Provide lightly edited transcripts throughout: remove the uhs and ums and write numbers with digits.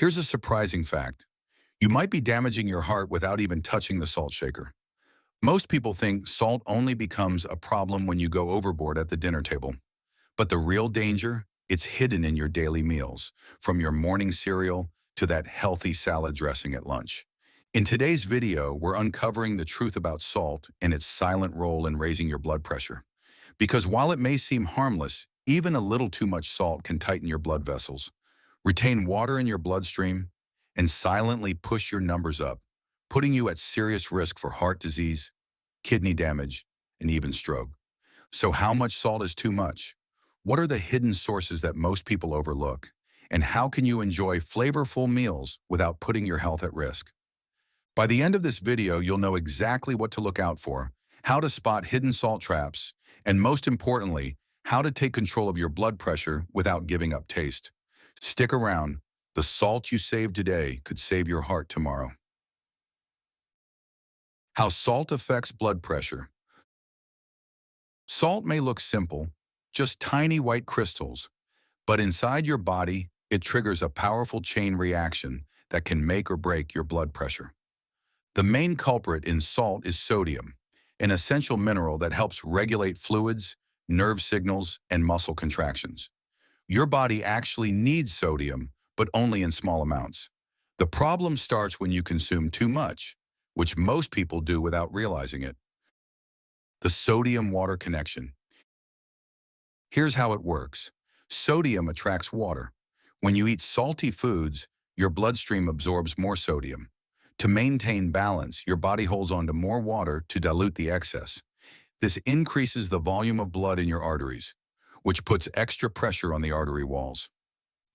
Here's a surprising fact. You might be damaging your heart without even touching the salt shaker. Most people think salt only becomes a problem when you go overboard at the dinner table. But the real danger, it's hidden in your daily meals, from your morning cereal to that healthy salad dressing at lunch. In today's video, we're uncovering the truth about salt and its silent role in raising your blood pressure. Because while it may seem harmless, even a little too much salt can tighten your blood vessels, retain water in your bloodstream, and silently push your numbers up, putting you at serious risk for heart disease, kidney damage, and even stroke. So how much salt is too much? What are the hidden sources that most people overlook? And how can you enjoy flavorful meals without putting your health at risk? By the end of this video, you'll know exactly what to look out for, how to spot hidden salt traps, and most importantly, how to take control of your blood pressure without giving up taste. Stick around. The salt you save today could save your heart tomorrow. How salt affects blood pressure. Salt may look simple, just tiny white crystals, but inside your body, it triggers a powerful chain reaction that can make or break your blood pressure. The main culprit in salt is sodium, an essential mineral that helps regulate fluids, nerve signals, and muscle contractions. Your body actually needs sodium, but only in small amounts. The problem starts when you consume too much, which most people do without realizing it. The sodium-water connection. Here's how it works. Sodium attracts water. When you eat salty foods, your bloodstream absorbs more sodium. To maintain balance, your body holds on to more water to dilute the excess. This increases the volume of blood in your arteries, which puts extra pressure on the artery walls.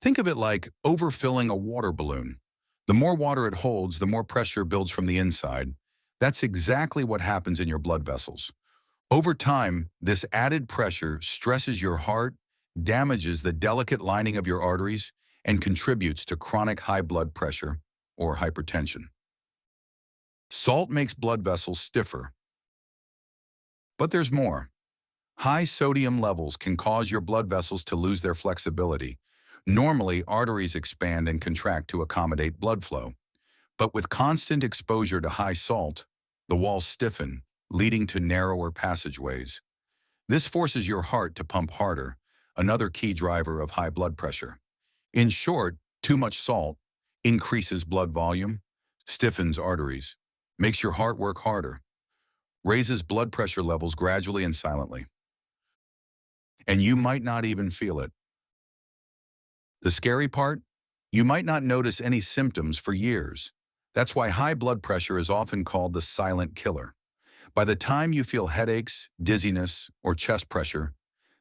Think of it like overfilling a water balloon. The more water it holds, the more pressure builds from the inside. That's exactly what happens in your blood vessels. Over time, this added pressure stresses your heart, damages the delicate lining of your arteries, and contributes to chronic high blood pressure or hypertension. Salt makes blood vessels stiffer. But there's more. High sodium levels can cause your blood vessels to lose their flexibility. Normally, arteries expand and contract to accommodate blood flow. But with constant exposure to high salt, the walls stiffen, leading to narrower passageways. This forces your heart to pump harder, another key driver of high blood pressure. In short, too much salt increases blood volume, stiffens arteries, makes your heart work harder, raises blood pressure levels gradually and silently. And you might not even feel it. The scary part? You might not notice any symptoms for years. That's why high blood pressure is often called the silent killer. By the time you feel headaches, dizziness, or chest pressure,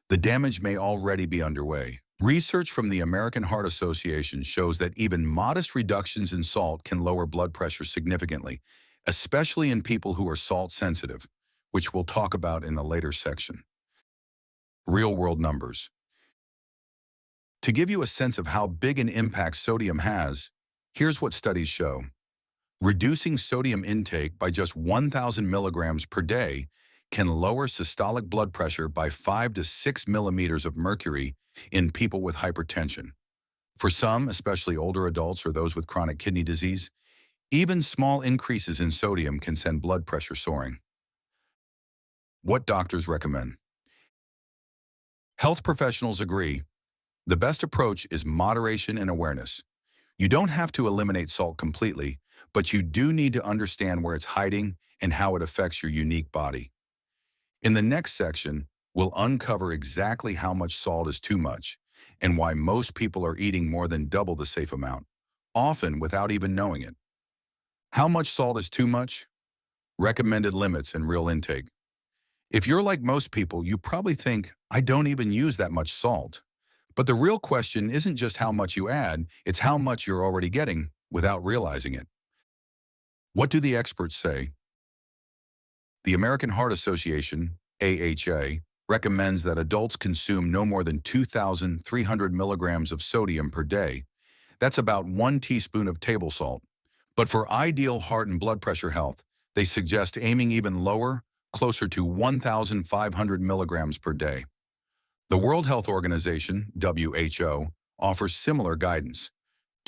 the damage may already be underway. Research from the American Heart Association shows that even modest reductions in salt can lower blood pressure significantly, especially in people who are salt sensitive, which we'll talk about in a later section. Real-world numbers. To give you a sense of how big an impact sodium has, here's what studies show. Reducing sodium intake by just 1,000 milligrams per day can lower systolic blood pressure by 5 to 6 millimeters of mercury in people with hypertension. For some, especially older adults or those with chronic kidney disease, even small increases in sodium can send blood pressure soaring. What doctors recommend? Health professionals agree. The best approach is moderation and awareness. You don't have to eliminate salt completely, but you do need to understand where it's hiding and how it affects your unique body. In the next section, we'll uncover exactly how much salt is too much and why most people are eating more than double the safe amount, often without even knowing it. How much salt is too much? Recommended limits and real intake. If you're like most people, you probably think, I don't even use that much salt. But the real question isn't just how much you add, it's how much you're already getting without realizing it. What do the experts say? The American Heart Association, AHA, recommends that adults consume no more than 2,300 milligrams of sodium per day. That's about 1 teaspoon of table salt. But for ideal heart and blood pressure health, they suggest aiming even lower, closer to 1,500 milligrams per day. The World Health Organization, WHO, offers similar guidance.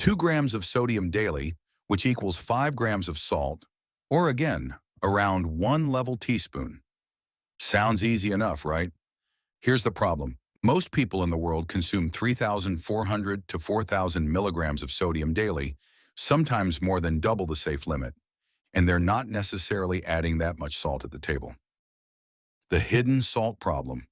2 grams of sodium daily, which equals 5 grams of salt, or again, around 1 level teaspoon. Sounds easy enough, right? Here's the problem. Most people in the world consume 3,400 to 4,000 milligrams of sodium daily, sometimes more than double the safe limit, and they're not necessarily adding that much salt at the table. The hidden salt problem.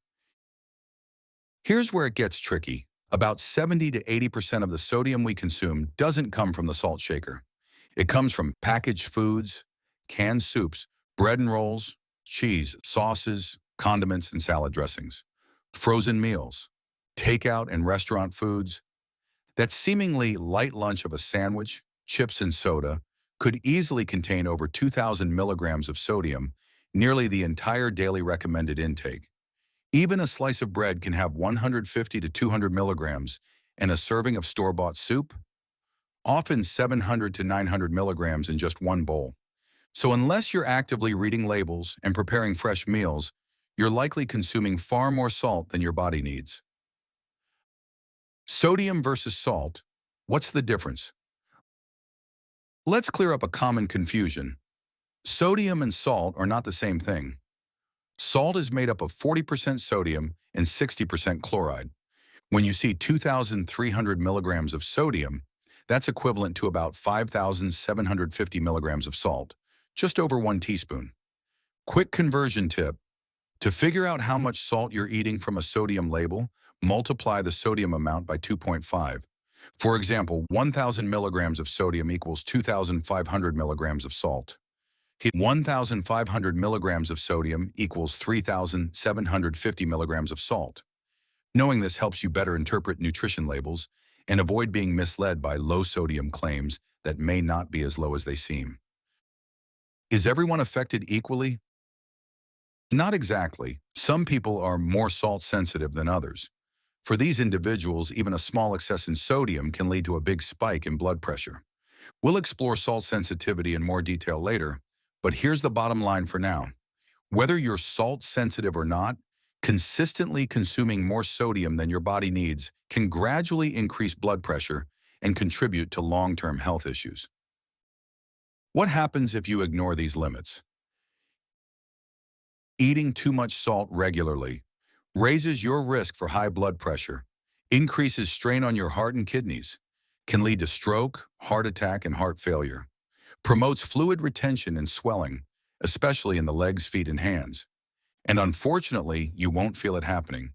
Here's where it gets tricky. About 70 to 80% of the sodium we consume doesn't come from the salt shaker. It comes from packaged foods, canned soups, bread and rolls, cheese, sauces, condiments, and salad dressings, frozen meals, takeout and restaurant foods. That seemingly light lunch of a sandwich, chips, and soda could easily contain over 2,000 milligrams of sodium, nearly the entire daily recommended intake. Even a slice of bread can have 150 to 200 milligrams, and a serving of store-bought soup, often 700 to 900 milligrams in just one bowl. So unless you're actively reading labels and preparing fresh meals, you're likely consuming far more salt than your body needs. Sodium versus salt. What's the difference? Let's clear up a common confusion. Sodium and salt are not the same thing. Salt is made up of 40% sodium and 60% chloride. When you see 2,300 milligrams of sodium, that's equivalent to about 5,750 milligrams of salt, just over 1 teaspoon. Quick conversion tip. To figure out how much salt you're eating from a sodium label, multiply the sodium amount by 2.5. For example, 1,000 milligrams of sodium equals 2,500 milligrams of salt. 1,500 milligrams of sodium equals 3,750 milligrams of salt. Knowing this helps you better interpret nutrition labels and avoid being misled by low sodium claims that may not be as low as they seem. Is everyone affected equally? Not exactly. Some people are more salt sensitive than others. For these individuals, even a small excess in sodium can lead to a big spike in blood pressure. We'll explore salt sensitivity in more detail later, but here's the bottom line for now. Whether you're salt sensitive or not, consistently consuming more sodium than your body needs can gradually increase blood pressure and contribute to long-term health issues. What happens if you ignore these limits? Eating too much salt regularly raises your risk for high blood pressure, increases strain on your heart and kidneys, can lead to stroke, heart attack, and heart failure, promotes fluid retention and swelling, especially in the legs, feet, and hands. And unfortunately, you won't feel it happening.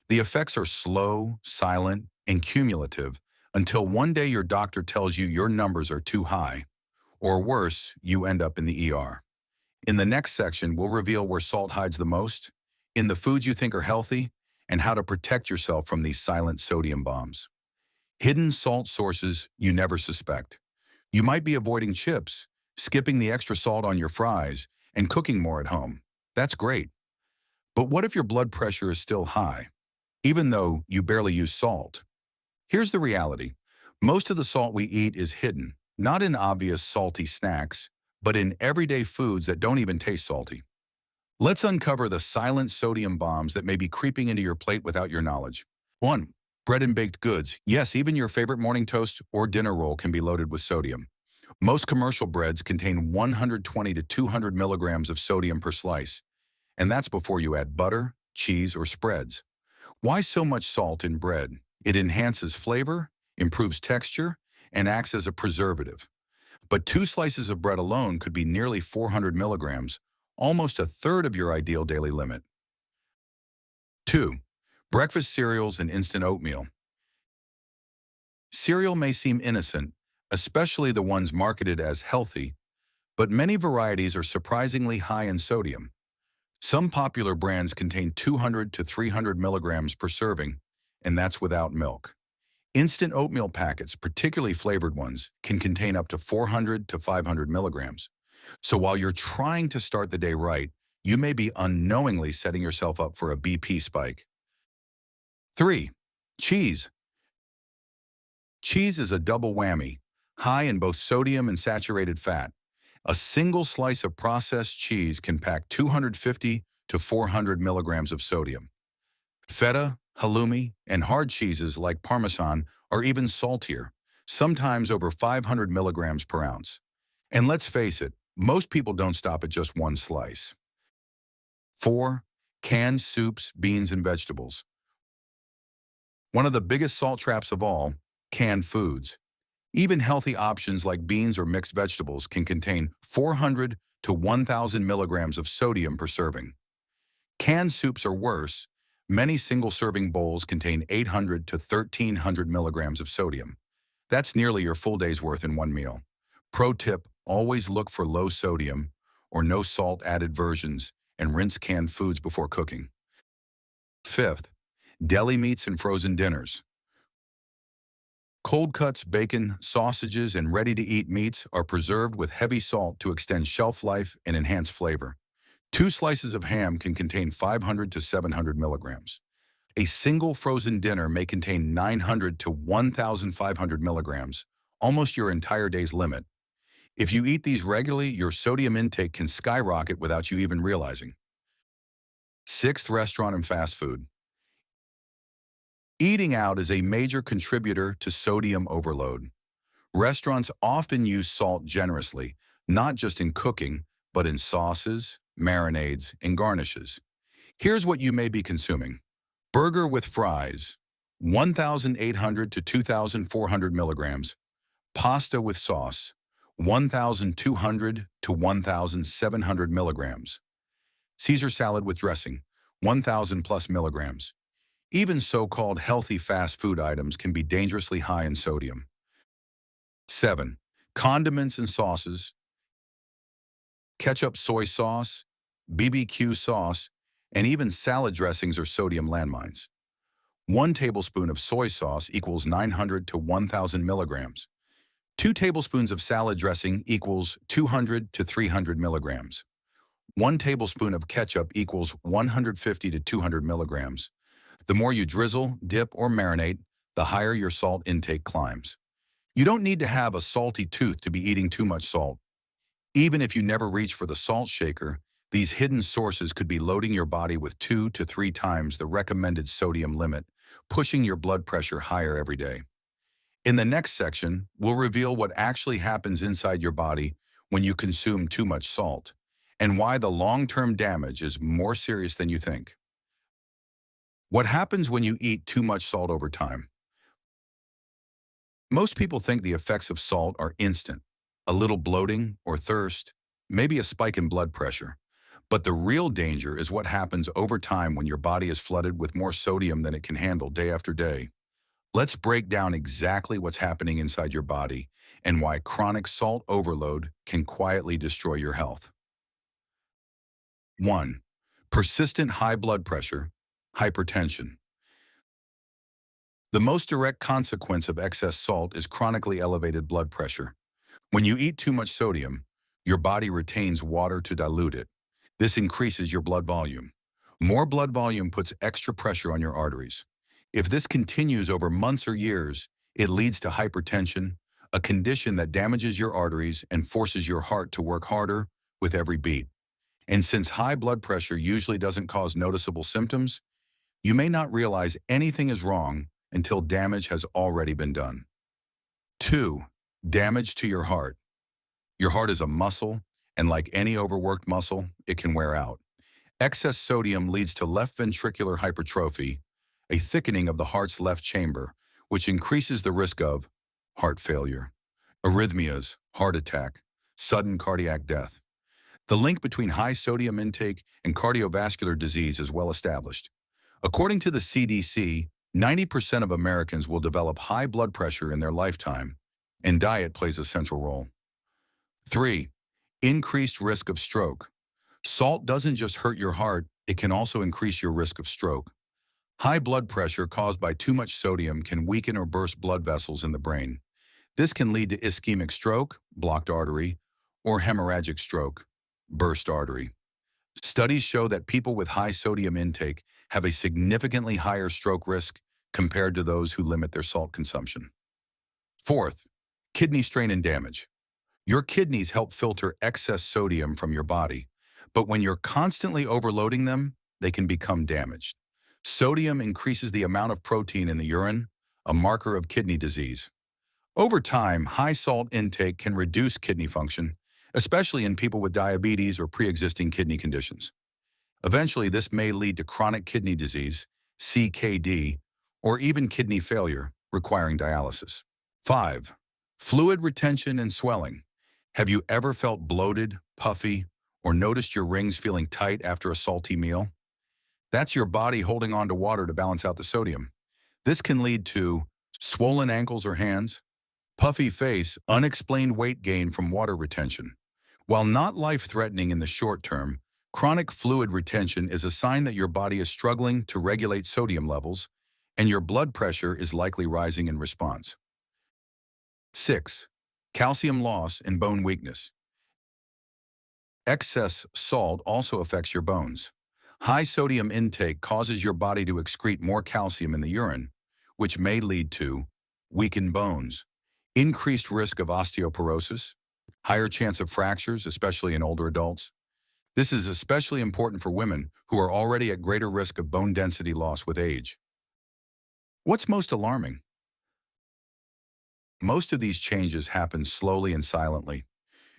The effects are slow, silent, and cumulative until one day your doctor tells you your numbers are too high, or worse, you end up in the ER. In the next section, we'll reveal where salt hides the most, in the foods you think are healthy, and how to protect yourself from these silent sodium bombs. Hidden salt sources you never suspect. You might be avoiding chips, skipping the extra salt on your fries, and cooking more at home. That's great. But what if your blood pressure is still high, even though you barely use salt? Here's the reality. Most of the salt we eat is hidden, not in obvious salty snacks, but in everyday foods that don't even taste salty. Let's uncover the silent sodium bombs that may be creeping into your plate without your knowledge. 1. Bread and baked goods. Yes, even your favorite morning toast or dinner roll can be loaded with sodium. Most commercial breads contain 120 to 200 milligrams of sodium per slice, and that's before you add butter, cheese, or spreads. Why so much salt in bread? It enhances flavor, improves texture, and acts as a preservative. But 2 slices of bread alone could be nearly 400 milligrams, almost a third of your ideal daily limit. 2. Breakfast cereals and instant oatmeal. Cereal may seem innocent, especially the ones marketed as healthy, but many varieties are surprisingly high in sodium. Some popular brands contain 200 to 300 milligrams per serving, and that's without milk. Instant oatmeal packets, particularly flavored ones, can contain up to 400 to 500 milligrams. So while you're trying to start the day right, you may be unknowingly setting yourself up for a BP spike. 3. Cheese. Cheese is a double whammy, high in both sodium and saturated fat. A single slice of processed cheese can pack 250 to 400 milligrams of sodium. Feta, halloumi, and hard cheeses like Parmesan are even saltier, sometimes over 500 milligrams per ounce. And let's face it, most people don't stop at just one slice. 4. Canned soups, beans, and vegetables. One of the biggest salt traps of all, canned foods. Even healthy options like beans or mixed vegetables can contain 400 to 1,000 milligrams of sodium per serving. Canned soups are worse. Many single-serving bowls contain 800 to 1,300 milligrams of sodium. That's nearly your full day's worth in one meal. Pro tip, always look for low sodium or no salt added versions and rinse canned foods before cooking. 5th, deli meats and frozen dinners. Cold cuts, bacon, sausages, and ready-to-eat meats are preserved with heavy salt to extend shelf life and enhance flavor. 2 slices of ham can contain 500 to 700 milligrams. A single frozen dinner may contain 900 to 1,500 milligrams, almost your entire day's limit. If you eat these regularly, your sodium intake can skyrocket without you even realizing. 6th, restaurant and fast food. Eating out is a major contributor to sodium overload. Restaurants often use salt generously, not just in cooking, but in sauces, marinades, and garnishes. Here's what you may be consuming. Burger with fries, 1,800 to 2,400 milligrams. Pasta with sauce, 1,200 to 1,700 milligrams. Caesar salad with dressing, 1,000 plus milligrams. Even so-called healthy fast food items can be dangerously high in sodium. 7. Condiments and sauces. Ketchup, soy sauce, BBQ sauce, and even salad dressings are sodium landmines. 1 tablespoon of soy sauce equals 900 to 1,000 milligrams. 2 tablespoons of salad dressing equals 200 to 300 milligrams. 1 tablespoon of ketchup equals 150 to 200 milligrams. The more you drizzle, dip, or marinate, the higher your salt intake climbs. You don't need to have a salty tooth to be eating too much salt. Even if you never reach for the salt shaker, these hidden sources could be loading your body with 2 to 3 times the recommended sodium limit, pushing your blood pressure higher every day. In the next section, we'll reveal what actually happens inside your body when you consume too much salt, and why the long-term damage is more serious than you think. What happens when you eat too much salt over time? Most people think the effects of salt are instant, a little bloating or thirst, maybe a spike in blood pressure. But the real danger is what happens over time when your body is flooded with more sodium than it can handle day after day. Let's break down exactly what's happening inside your body and why chronic salt overload can quietly destroy your health. 1. Persistent high blood pressure, hypertension. The most direct consequence of excess salt is chronically elevated blood pressure. When you eat too much sodium, your body retains water to dilute it. This increases your blood volume. More blood volume puts extra pressure on your arteries. If this continues over months or years, it leads to hypertension, a condition that damages your arteries and forces your heart to work harder with every beat. And since high blood pressure usually doesn't cause noticeable symptoms, you may not realize anything is wrong until damage has already been done. 2. Damage to your heart. Your heart is a muscle, and like any overworked muscle, it can wear out. Excess sodium leads to left ventricular hypertrophy, a thickening of the heart's left chamber, which increases the risk of heart failure, arrhythmias, heart attack, sudden cardiac death. The link between high sodium intake and cardiovascular disease is well established. According to the CDC, 90% of Americans will develop high blood pressure in their lifetime, and diet plays a central role. 3. Increased risk of stroke. Salt doesn't just hurt your heart, it can also increase your risk of stroke. High blood pressure caused by too much sodium can weaken or burst blood vessels in the brain. This can lead to ischemic stroke, blocked artery, or hemorrhagic stroke, burst artery. Studies show that people with high sodium intake have a significantly higher stroke risk compared to those who limit their salt consumption. 4th, kidney strain and damage. Your kidneys help filter excess sodium from your body, but when you're constantly overloading them, they can become damaged. Sodium increases the amount of protein in the urine, a marker of kidney disease. Over time, high salt intake can reduce kidney function, especially in people with diabetes or pre-existing kidney conditions. Eventually, this may lead to chronic kidney disease, CKD, or even kidney failure, requiring dialysis. 5. Fluid retention and swelling. Have you ever felt bloated, puffy, or noticed your rings feeling tight after a salty meal? That's your body holding on to water to balance out the sodium. This can lead to swollen ankles or hands, puffy face, unexplained weight gain from water retention. While not life-threatening in the short term, chronic fluid retention is a sign that your body is struggling to regulate sodium levels, and your blood pressure is likely rising in response. 6. Calcium loss and bone weakness. Excess salt also affects your bones. High sodium intake causes your body to excrete more calcium in the urine, which may lead to weakened bones, increased risk of osteoporosis, higher chance of fractures, especially in older adults. This is especially important for women who are already at greater risk of bone density loss with age. What's most alarming? Most of these changes happen slowly and silently.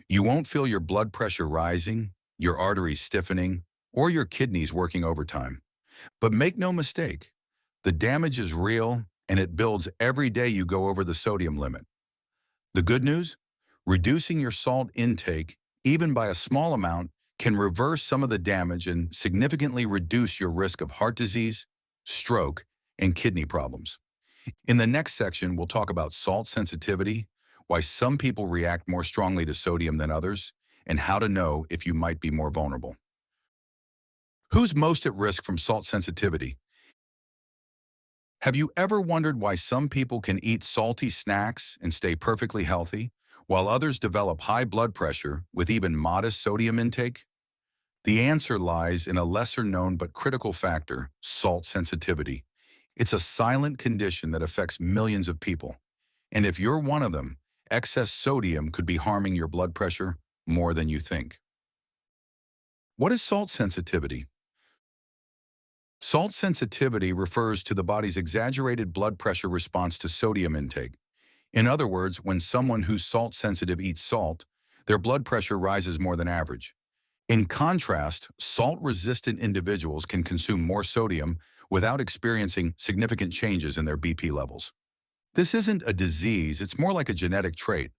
You won't feel your blood pressure rising, your arteries stiffening, or your kidneys working overtime. But make no mistake, the damage is real and it builds every day you go over the sodium limit. The good news? Reducing your salt intake, even by a small amount, can reverse some of the damage and significantly reduce your risk of heart disease, stroke, and kidney problems. In the next section, we'll talk about salt sensitivity, why some people react more strongly to sodium than others, and how to know if you might be more vulnerable. Who's most at risk from salt sensitivity? Have you ever wondered why some people can eat salty snacks and stay perfectly healthy, while others develop high blood pressure with even modest sodium intake? The answer lies in a lesser-known but critical factor, salt sensitivity. It's a silent condition that affects millions of people. And if you're one of them, excess sodium could be harming your blood pressure more than you think. What is salt sensitivity? Salt sensitivity refers to the body's exaggerated blood pressure response to sodium intake. In other words, when someone who's salt sensitive eats salt, their blood pressure rises more than average. In contrast, salt-resistant individuals can consume more sodium without experiencing significant changes in their BP levels. This isn't a disease, it's more like a genetic trait,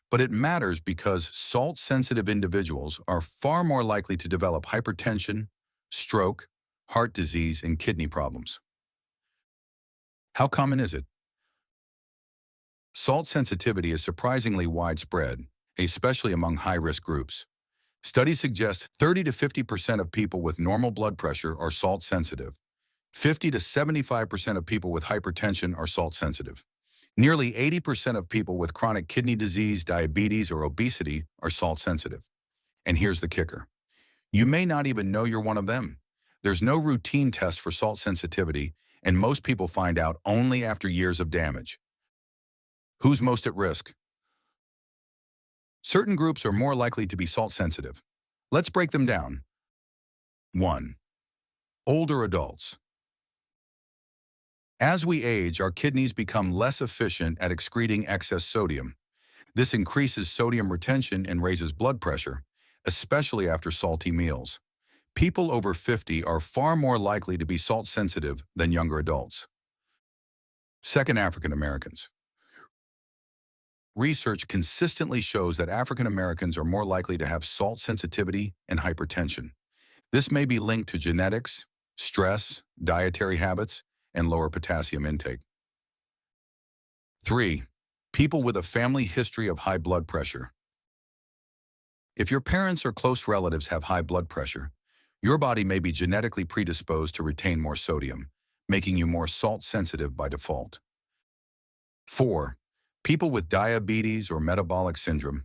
but it matters because salt-sensitive individuals are far more likely to develop hypertension, stroke, heart disease, and kidney problems. How common is it? Salt sensitivity is surprisingly widespread, especially among high-risk groups. Studies suggest 30 to 50% of people with normal blood pressure are salt sensitive. 50 to 75% of people with hypertension are salt sensitive. Nearly 80% of people with chronic kidney disease, diabetes, or obesity are salt sensitive. And here's the kicker. You may not even know you're one of them. There's no routine test for salt sensitivity, and most people find out only after years of damage. Who's most at risk? Certain groups are more likely to be salt sensitive. Let's break them down. 1. Older adults. As we age, our kidneys become less efficient at excreting excess sodium. This increases sodium retention and raises blood pressure, especially after salty meals. People over 50 are far more likely to be salt sensitive than younger adults. 2. African Americans. Research consistently shows that African Americans are more likely to have salt sensitivity and hypertension. This may be linked to genetics, stress, dietary habits, and lower potassium intake. 3. People with a family history of high blood pressure. If your parents or close relatives have high blood pressure, your body may be genetically predisposed to retain more sodium, making you more salt sensitive by default. 4. People with diabetes or metabolic syndrome.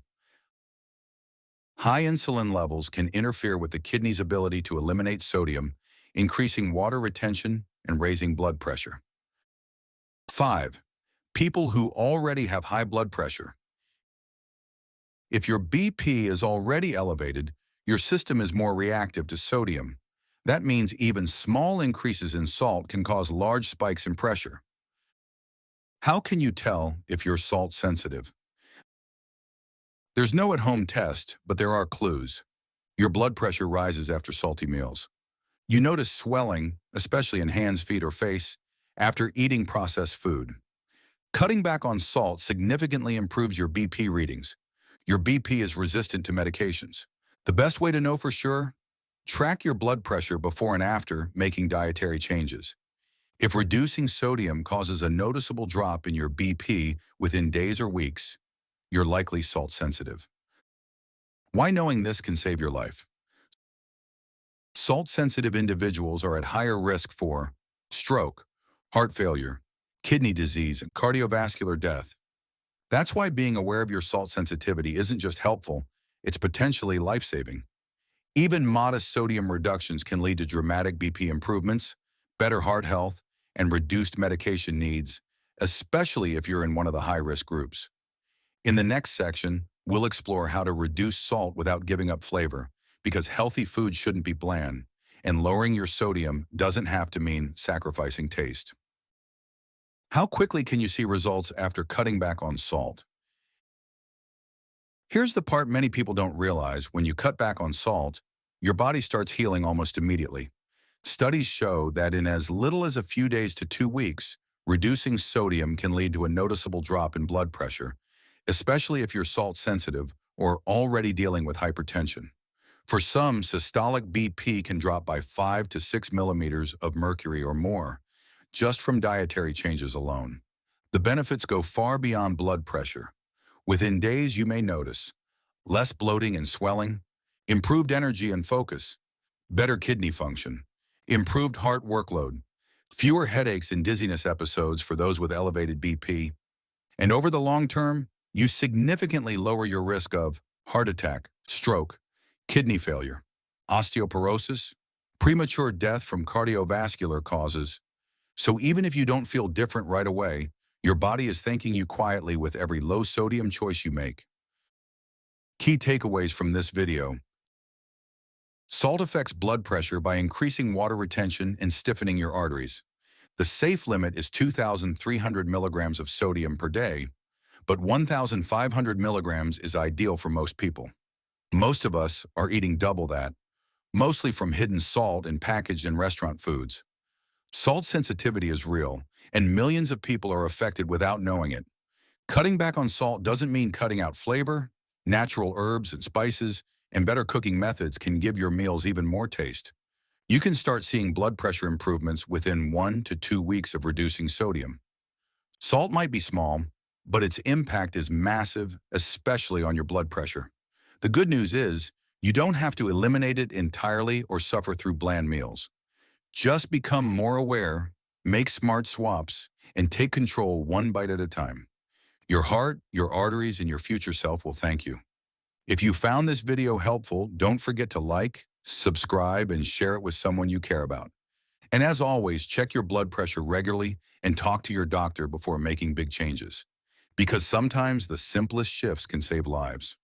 High insulin levels can interfere with the kidney's ability to eliminate sodium, increasing water retention and raising blood pressure. 5. People who already have high blood pressure. If your BP is already elevated, your system is more reactive to sodium. That means even small increases in salt can cause large spikes in pressure. How can you tell if you're salt sensitive? There's no at-home test, but there are clues. Your blood pressure rises after salty meals. You notice swelling, especially in hands, feet, or face, after eating processed food. Cutting back on salt significantly improves your BP readings. Your BP is resistant to medications. The best way to know for sure? Track your blood pressure before and after making dietary changes. If reducing sodium causes a noticeable drop in your BP within days or weeks, you're likely salt sensitive. Why knowing this can save your life? Salt-sensitive individuals are at higher risk for stroke, heart failure, kidney disease, and cardiovascular death. That's why being aware of your salt sensitivity isn't just helpful, it's potentially life-saving. Even modest sodium reductions can lead to dramatic BP improvements, better heart health, and reduced medication needs, especially if you're in one of the high-risk groups. In the next section, we'll explore how to reduce salt without giving up flavor, because healthy food shouldn't be bland, and lowering your sodium doesn't have to mean sacrificing taste. How quickly can you see results after cutting back on salt? Here's the part many people don't realize: when you cut back on salt, your body starts healing almost immediately. Studies show that in as little as a few days to 2 weeks, reducing sodium can lead to a noticeable drop in blood pressure, especially if you're salt sensitive or already dealing with hypertension. For some, systolic BP can drop by 5 to 6 millimeters of mercury or more, just from dietary changes alone. The benefits go far beyond blood pressure. Within days, you may notice less bloating and swelling, improved energy and focus, better kidney function, improved heart workload, fewer headaches and dizziness episodes for those with elevated BP, and over the long term, you significantly lower your risk of heart attack, stroke, kidney failure, osteoporosis, premature death from cardiovascular causes. So even if you don't feel different right away, your body is thanking you quietly with every low-sodium choice you make. Key takeaways from this video: salt affects blood pressure by increasing water retention and stiffening your arteries. The safe limit is 2,300 milligrams of sodium per day, but 1,500 milligrams is ideal for most people. Most of us are eating double that, mostly from hidden salt and packaged and restaurant foods. Salt sensitivity is real, and millions of people are affected without knowing it. Cutting back on salt doesn't mean cutting out flavor. Natural herbs and spices and better cooking methods can give your meals even more taste. You can start seeing blood pressure improvements within 1 to 2 weeks of reducing sodium. Salt might be small, but its impact is massive, especially on your blood pressure. The good news is, you don't have to eliminate it entirely or suffer through bland meals. Just become more aware, make smart swaps, and take control one bite at a time. Your heart, your arteries, and your future self will thank you. If you found this video helpful, don't forget to like, subscribe, and share it with someone you care about. And as always, check your blood pressure regularly and talk to your doctor before making big changes, because sometimes the simplest shifts can save lives.